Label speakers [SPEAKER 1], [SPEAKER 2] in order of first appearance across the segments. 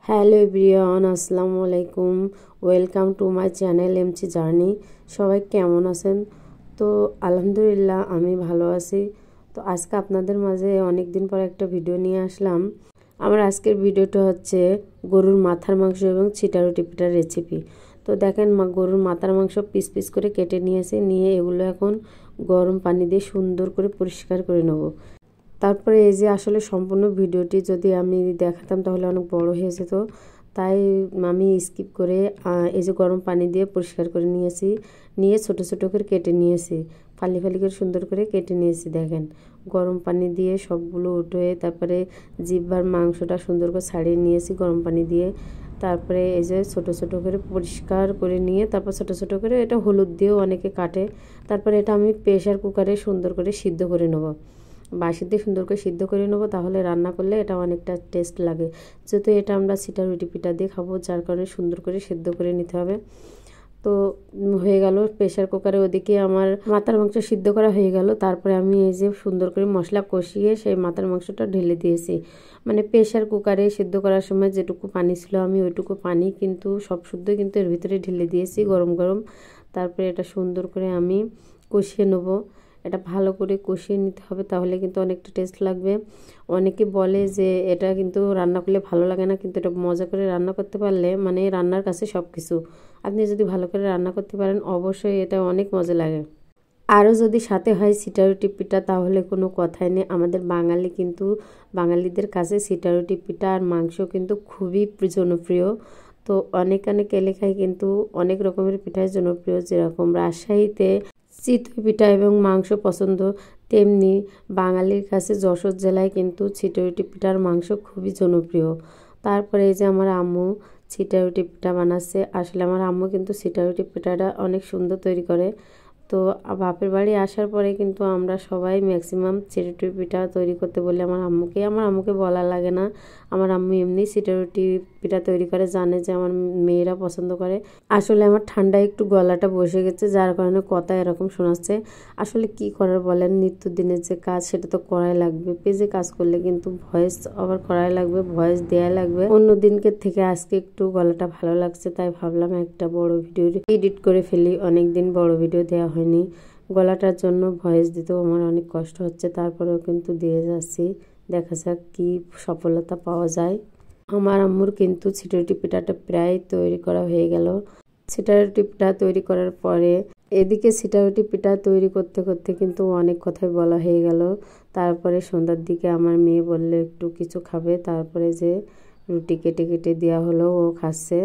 [SPEAKER 1] Hello everyone, আসসালামু আলাইকুম। Welcome to my channel MC journey. সবাই কেমন আছেন? তো আলহামদুলিল্লাহ আমি ভালো আছি। তো আজকে আপনাদের মাঝে অনেক দিন পর একটা ভিডিও নিয়ে আসলাম। আমার আজকের ভিডিওটা হচ্ছে গরুর মাথার মাংস এবং ছিটারুটি পিঠার রেসিপি। তো দেখেন, গরুর মাথার মাংস পিস পিস করে কেটে নিয়েছে, নিয়ে এগুলো এখন গরম পানি দিয়ে সুন্দর করে পরিষ্কার করে নেব। তারপরে এই যে আসলে সম্পূর্ণ ভিডিওটি যদি আমি দেখাতাম তাহলে অনেক বড় হয়ে যেত, তাই আমি স্কিপ করে এই যে গরম পানি দিয়ে পরিষ্কার করে নিয়েছি, নিয়ে ছোট ছোট করে কেটে নিয়েছি, ফালি ফালি করে সুন্দর করে কেটে নিয়েছি। দেখেন, গরম পানি দিয়ে সবগুলো উঠে তারপরে জিহ্বার মাংসটা সুন্দর করে ছাড়িয়ে নিয়েছি গরম পানি দিয়ে। তারপরে এই যে ছোট ছোট করে পরিষ্কার করে নিয়ে তারপর ছোট ছোট করে এটা হলুদ দিয়েও অনেকে কাটে। তারপরে এটা আমি প্রেশার কুকারে সুন্দর করে সিদ্ধ করে নেব, বাসি দিয়ে সুন্দর করে সিদ্ধ করে নেবো, তাহলে রান্না করলে এটা অনেকটা টেস্ট লাগে। যেহেতু এটা আমরা ছিটারুটি পিঠা দিয়ে খাবো, যার কারণে সুন্দর করে সিদ্ধ করে নিতে হবে। তো হয়ে গেল প্রেশার কুকারে, ওদিকে আমার মাথার মাংস সিদ্ধ করা হয়ে গেল। তারপরে আমি এই যে সুন্দর করে মশলা কষিয়ে সেই মাথার মাংসটা ঢেলে দিয়েছি। মানে প্রেশার কুকারে সিদ্ধ করার সময় যেটুকু পানি ছিল আমি ওইটুকু পানি কিন্তু সব শুদ্ধ কিন্তু এর ভিতরে ঢেলে দিয়েছি গরম গরম। তারপরে এটা সুন্দর করে আমি কষিয়ে নেবো। এটা ভালো করে কষিয়ে নিতে হবে, তাহলে কিন্তু অনেকটা টেস্ট লাগবে। অনেকে বলে যে এটা কিন্তু রান্না করলে ভালো লাগে না, কিন্তু এটা মজা করে রান্না করতে পারলে মানে রান্নার কাছে সব কিছু। আপনি যদি ভালো করে রান্না করতে পারেন অবশ্যই এটা অনেক মজা লাগে। আরও যদি সাথে হয় ছিটারুটি পিঠা তাহলে কোনো কথাই নেই। আমাদের বাঙালিদের কাছে ছিটারুটি পিঠা আর মাংস কিন্তু খুবই জনপ্রিয়। তো অনেক অনেক এলাকায় কিন্তু অনেক রকমের পিঠাই জনপ্রিয়। যেরকম রাজশাহীতে চিতই পিঠা এবং মাংস পছন্দ, তেমনি বাঙালির কাছে যশোর জেলায় কিন্তু ছিটারুটি পিঠার মাংস খুবই জনপ্রিয়। তারপরে এই যে আমার আম্মু ছিটারুটি পিঠা বানাচ্ছে। আসলে আমার আম্মু কিন্তু ছিটারুটি পিঠাটা অনেক সুন্দর তৈরি করে। তো বাপের বাড়ি আসার পরে কিন্তু আমরা সবাই ম্যাক্সিমাম ছিটারুটি পিঠা তৈরি করতে বলি আমার আম্মুকে বলা লাগে না। আমার আম্মু এমনি ছিটারুটি পিঠা তৈরি করে, জানে যে আমার মেয়েরা পছন্দ করে। আসলে আমার ঠান্ডায় একটু গলাটা বসে গেছে, যার কারণে কথা এরকম শোনাচ্ছে। আসলে কি করার বলেন, নিত্যদিনের যে কাজ সেটা তো করাই লাগবে। পেজে কাজ করলে কিন্তু ভয়েস আবার করাই লাগবে, ভয়েস দেয়া লাগবে। অন্য দিনকে থেকে আজকে একটু গলাটা ভালো লাগছে, তাই ভাবলাম একটা বড় ভিডিও এডিট করে ফেলি। অনেকদিন বড় ভিডিও দেওয়া হয়নি, গলাটার জন্য ভয়েস দিতেও আমার অনেক কষ্ট হচ্ছে। তারপরেও কিন্তু দিয়ে যাচ্ছি, দেখা যাক কি সফলতা পাওয়া যায়। আমার আম্মুর কিন্তু ছিটারুটি পিঠাটা প্রায় তৈরি করা হয়ে গেল। ছিটারুটি পিঠা তৈরি করার পরে এদিকে ছিটারুটি পিঠা তৈরি করতে করতে কিন্তু অনেক কথাই বলা হয়ে গেল। তারপরে সন্ধ্যার দিকে আমার মেয়ে বললে একটু কিছু খাবে, তারপরে যে রুটি কেটে কেটে দেওয়া হলো, ও খাচ্ছে।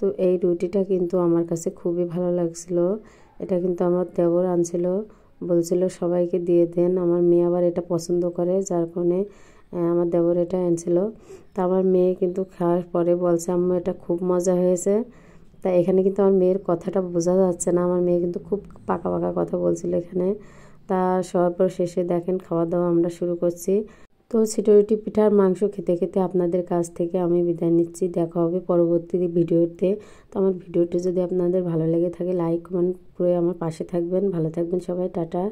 [SPEAKER 1] তো এই রুটিটা কিন্তু আমার কাছে খুবই ভালো লাগছিল। এটা কিন্তু আমার দেবর আনছিল, বলছিল সবাইকে দিয়ে দেন। আমার মেয়ে আবার এটা পছন্দ করে, যার কারণে আমার দেবর এটা এনেছিল। তা আমার মেয়ে কিন্তু খাওয়ার পরে বলছে আম্মু এটা খুব মজা হয়েছে। তা এখানে কিন্তু আমার মেয়ের কথাটা বোঝা যাচ্ছে না, আমার মেয়ে কিন্তু খুব পাকা পাকা কথা বলছিল এখানে। তা সবার পর শেষে দেখেন খাওয়া দাওয়া আমরা শুরু করছি। তো ছিটারুটি পিঠার মাংস খেতে খেতে আপনাদের কাছ থেকে আমি বিদায় নিচ্ছি। দেখা হবে পরবর্তী ভিডিওতে। তো আমার ভিডিওটি যদি আপনাদের ভালো লেগে থাকে লাইক কমেন্ট করে আমার পাশে থাকবেন। ভালো থাকবেন সবাই, টাটা।